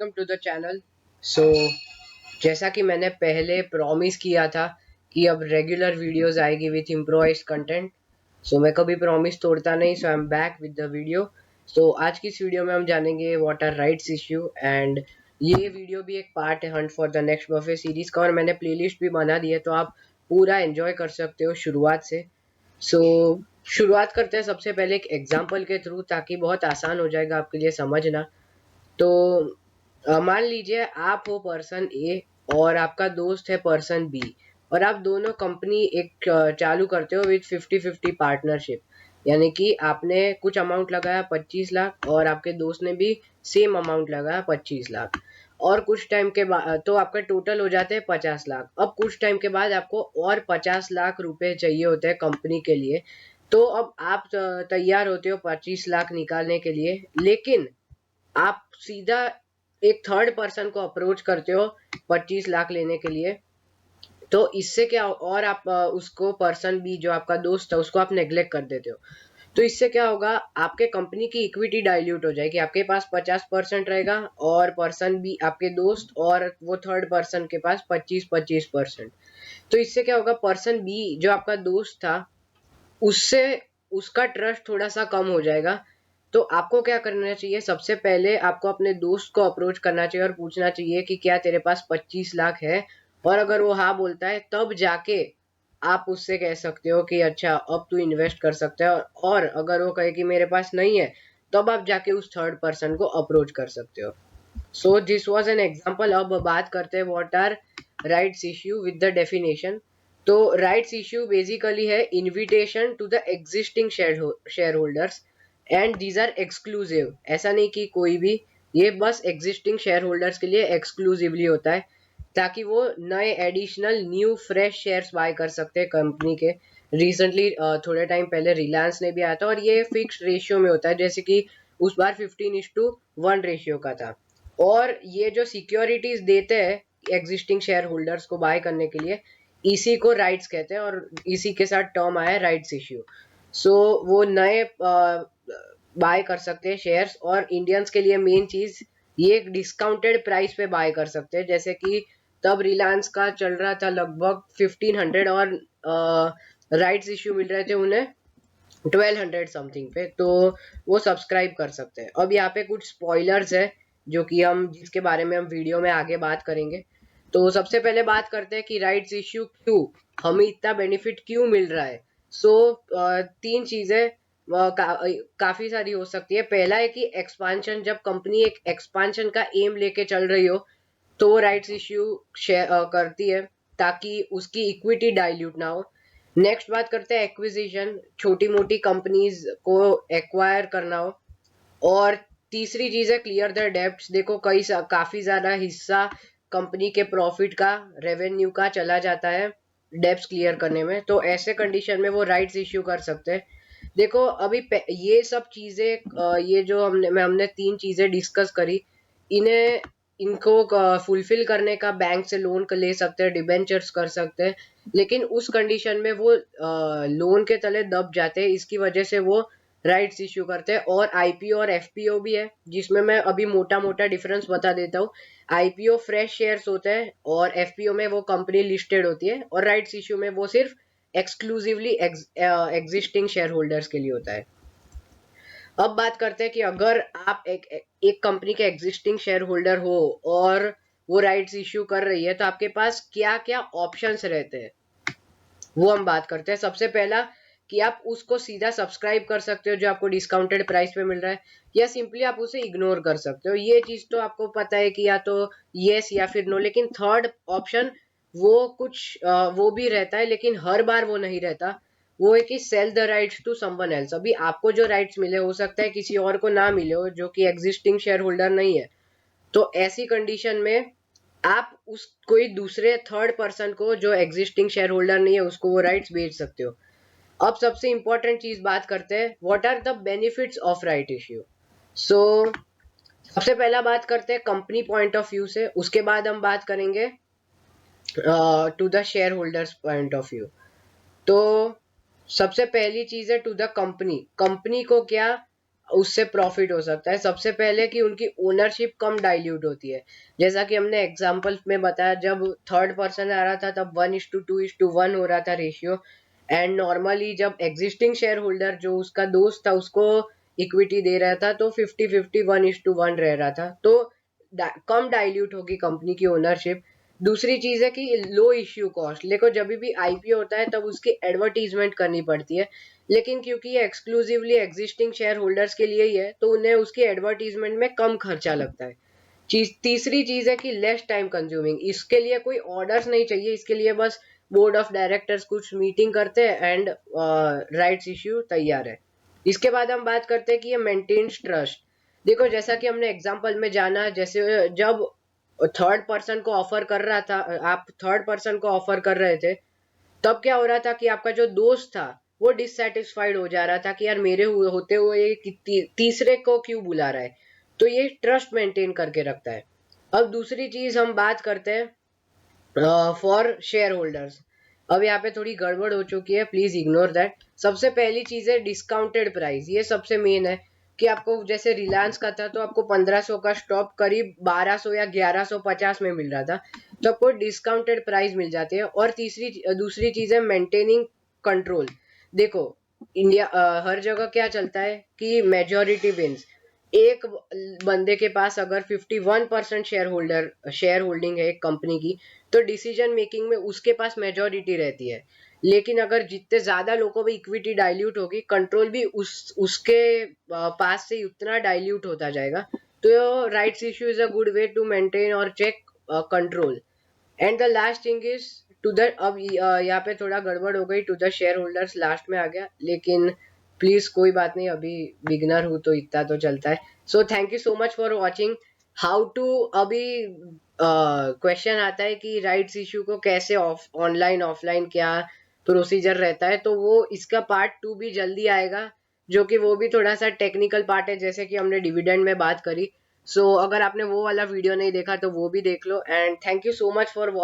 Welcome to the channel. So जैसा कि मैंने पहले प्रॉमिस किया था कि अब रेगुलर वीडियोस आएगी विथ इम्प्रोवाइज्ड कंटेंट। सो मैं कभी प्रॉमिस तोड़ता नहीं, so I am back with the video. So आज की इस वीडियो में हम जानेंगे what are rights issue, and ये वीडियो भी एक पार्ट है hunt for the next Buffett series का, और मैंने प्लेलिस्ट भी बना दी है तो आप पूरा एंजॉय कर सकते हो शुरुआत से। शुरुआत करते हैं सबसे पहले एक एग्जाम्पल के थ्रू, ताकि बहुत आसान हो जाएगा आपके लिए समझना। तो मान लीजिए आप हो पर्सन ए और आपका दोस्त है पर्सन बी, और आप दोनों कंपनी एक चालू करते हो विथ 50-50 पार्टनरशिप। यानी कि आपने कुछ अमाउंट लगाया 25 लाख और आपके दोस्त ने भी सेम अमाउंट लगाया 25 लाख, और कुछ टाइम के बाद तो आपका टोटल हो जाते हैं 50 लाख। अब कुछ टाइम के बाद आपको और 50 लाख रुपए चाहिए होते हैं कंपनी के लिए। तो अब आप तैयार होते हो 25 लाख निकालने के लिए, लेकिन आप सीधा एक थर्ड पर्सन को अप्रोच करते हो 25 लाख लेने के लिए। तो इससे क्या, और आप उसको पर्सन बी जो आपका दोस्त है उसको आप नेग्लेक्ट कर देते हो। तो इससे क्या होगा, आपके कंपनी की इक्विटी डाइल्यूट हो जाएगी। आपके पास 50% रहेगा और पर्सन बी आपके दोस्त और वो थर्ड पर्सन के पास 25-25%। तो इससे क्या होगा, पर्सन बी जो आपका दोस्त था उससे उसका ट्रस्ट थोड़ा सा कम हो जाएगा। तो आपको क्या करना चाहिए, सबसे पहले आपको अपने दोस्त को अप्रोच करना चाहिए और पूछना चाहिए कि क्या तेरे पास 25 लाख है, और अगर वो हाँ बोलता है तब जाके आप उससे कह सकते हो कि अच्छा अब तू इन्वेस्ट कर सकता है। और अगर वो कहे कि मेरे पास नहीं है, तब आप जाके उस थर्ड पर्सन को अप्रोच कर सकते हो। So this was an example. अब बात करते हैं what are rights issue with the definition. तो राइट्स इश्यू बेसिकली है invitation to the existing share holders, and these are exclusive. ऐसा नहीं कि कोई भी, ये बस एग्जिस्टिंग शेयर होल्डर्स के लिए एक्सक्लूसिवली होता है, ताकि वो नए additional new fresh shares buy कर सकते हैं कंपनी के। रिसेंटली थोड़े टाइम पहले रिलायंस ने भी आया था, और ये फिक्स्ड रेशियो में होता है, जैसे कि उस बार 15:1 रेशियो का था। और ये जो सिक्योरिटीज देते हैं एग्जिस्टिंग शेयर होल्डर्स को बाय करने के लिए, इसी को राइट्स कहते हैं, और इसी के साथ टर्म आया राइट्स इश्यू। सो वो नए बाय कर सकते हैं शेयर्स, और इंडियंस के लिए मेन चीज, ये एक डिस्काउंटेड प्राइस पे बाय कर सकते हैं। जैसे कि तब रिलायंस का चल रहा था लगभग 1500, और राइट्स इश्यू मिल रहे थे उन्हें 1200 समथिंग पे, तो वो सब्सक्राइब कर सकते हैं। अब यहाँ पे कुछ स्पॉयलर्स है जो कि हम जिसके बारे में हम वीडियो में आगे बात करेंगे। तो सबसे पहले बात करते हैं कि राइट्स इश्यू क्यों, हमें इतना बेनिफिट क्यों मिल रहा है। सो तीन चीजें काफी सारी हो सकती है। पहला है कि एक्सपांशन, जब कंपनी एक एक्सपांशन का एम लेके चल रही हो तो वो राइट्स इश्यू करती है, ताकि उसकी इक्विटी डाइल्यूट ना हो। नेक्स्ट बात करते हैं एक्विजिशन, छोटी मोटी कंपनीज को एक्वायर करना हो। और तीसरी चीज है क्लियर द डेब्ट्स। देखो काफी ज्यादा हिस्सा कंपनी के प्रॉफिट का, रेवेन्यू का चला जाता है डेब्ट्स क्लियर करने में, तो ऐसे कंडीशन में वो राइट्स इश्यू कर सकते हैं। देखो अभी ये सब चीजें, ये जो हमने तीन चीजें डिस्कस करी, इन्हें इनको फुलफिल करने का बैंक से लोन ले सकते हैं, डिबेंचर्स कर सकते हैं, लेकिन उस कंडीशन में वो लोन के तले दब जाते हैं। इसकी वजह से वो राइट्स इश्यू करते हैं। और आईपीओ और एफपीओ भी है, जिसमें मैं अभी मोटा मोटा डिफरेंस बता देता हूँ। आईपीओ फ्रेश शेयर्स होते हैं, और एफपीओ में वो कंपनी लिस्टेड होती है, और राइट्स इश्यू में वो सिर्फ एक्सक्लूसिवली एग्जिस्टिंग शेयर होल्डर्स के लिए होता है। अब बात करते हैं कि अगर आप एक कंपनी के एग्जिस्टिंग शेयर होल्डर हो और वो राइट्स इश्यू कर रही है, तो आपके पास क्या क्या ऑप्शंस रहते हैं वो हम बात करते हैं। सबसे पहला कि आप उसको सीधा सब्सक्राइब कर सकते हो जो आपको डिस्काउंटेड प्राइस पे मिल रहा है, या सिंपली आप उसे इग्नोर कर सकते हो। ये चीज तो आपको पता है कि या तो यस या फिर नो, लेकिन थर्ड ऑप्शन वो भी रहता है, लेकिन हर बार वो नहीं रहता। वो है कि sell the rights to someone else. अभी आपको जो राइट्स मिले हो सकता है किसी और को ना मिले हो जो कि एग्जिस्टिंग शेयर होल्डर नहीं है। तो ऐसी कंडीशन में आप उस कोई दूसरे थर्ड पर्सन को जो एग्जिस्टिंग शेयर होल्डर नहीं है उसको वो राइट्स बेच सकते हो। अब सबसे इंपॉर्टेंट चीज बात करते हैं, what are the benefits of right issue. So सबसे पहला बात करते हैं कंपनी पॉइंट ऑफ व्यू से, उसके बाद हम बात करेंगे to the share holders point of view. तो सबसे पहली चीज है टू द कंपनी। कंपनी को क्या उससे प्रॉफिट हो सकता है। सबसे पहले कि उनकी ओनरशिप कम डाइल्यूट होती है, जैसा कि हमने एग्जांपल में बताया, जब थर्ड पर्सन आ रहा था तब 1:2:1 हो रहा था रेशियो, एंड नॉर्मली जब एग्जिस्टिंग शेयर होल्डर जो उसका दोस्त था उसको इक्विटी दे रहा था तो 50-50 1:1 रह रहा था, तो कम डाइल्यूट होगी कंपनी की ओनरशिप। दूसरी चीज है कि लो इश्यू कॉस्ट। देखो जब भी आईपीओ होता है तब उसकी एडवर्टीजमेंट करनी पड़ती है, लेकिन क्योंकि ये एक्सक्लूसिवली एग्जिस्टिंग शेयर होल्डर्स के लिए ही है तो उन्हें उसकी एडवर्टीजमेंट में कम खर्चा लगता है। तीसरी चीज है कि लेस टाइम कंज्यूमिंग। इसके लिए कोई ऑर्डर्स नहीं चाहिए, इसके लिए बस बोर्ड ऑफ डायरेक्टर्स कुछ मीटिंग करते हैं एंड राइट्स इश्यू तैयार है। इसके बाद हम बात करते हैं कि ये मेंटेन्स ट्रस्ट। देखो जैसा कि हमने एग्जांपल में जाना, जैसे जब थर्ड पर्सन को ऑफर कर रहा था, आप थर्ड पर्सन को ऑफर कर रहे थे, तब क्या हो रहा था कि आपका जो दोस्त था वो डिससेटिस्फाइड हो जा रहा था कि यार मेरे होते हुए ये तीसरे को क्यों बुला रहा है। तो ये ट्रस्ट मेंटेन करके रखता है। अब दूसरी चीज हम बात करते हैं फॉर शेयर होल्डर्स। अब यहाँ पे थोड़ी गड़बड़ हो चुकी है, प्लीज इग्नोर दैट। सबसे पहली चीज है डिस्काउंटेड प्राइस, ये सबसे मेन है कि आपको जैसे रिलायंस का था तो आपको 1500 का स्टॉक करीब 1200 या 1150 में मिल रहा था, तो आपको डिस्काउंटेड प्राइस मिल जाती है। और दूसरी चीज है मेंटेनिंग कंट्रोल। देखो इंडिया हर जगह क्या चलता है कि मेजोरिटी विंस। एक बंदे के पास अगर 51% शेयर होल्डिंग है एक कंपनी की, तो डिसीजन मेकिंग में उसके पास मेजोरिटी रहती है। लेकिन अगर जितने ज्यादा लोगों में इक्विटी डाइल्यूट होगी, कंट्रोल भी उसके पास से उतना डाइल्यूट होता जाएगा। तो rights issue is a good way to maintain और check control. And the last thing is to the, अब यहाँ पे थोड़ा गड़बड़ हो गई, टू द शेयर होल्डर्स लास्ट में आ गया, लेकिन प्लीज कोई बात नहीं, अभी बिगनर हूँ तो इतना तो चलता है। So thank you so much for watching how to. अभी क्वेश्चन आता है कि राइट्स इशू को कैसे ऑनलाइन ऑफलाइन क्या प्रोसीजर रहता है, तो वो इसका पार्ट 2 भी जल्दी आएगा, जो कि वो भी थोड़ा सा टेक्निकल पार्ट है, जैसे कि हमने डिविडेंड में बात करी। सो अगर आपने वो वाला वीडियो नहीं देखा तो वो भी देख लो। And thank you so much for watching.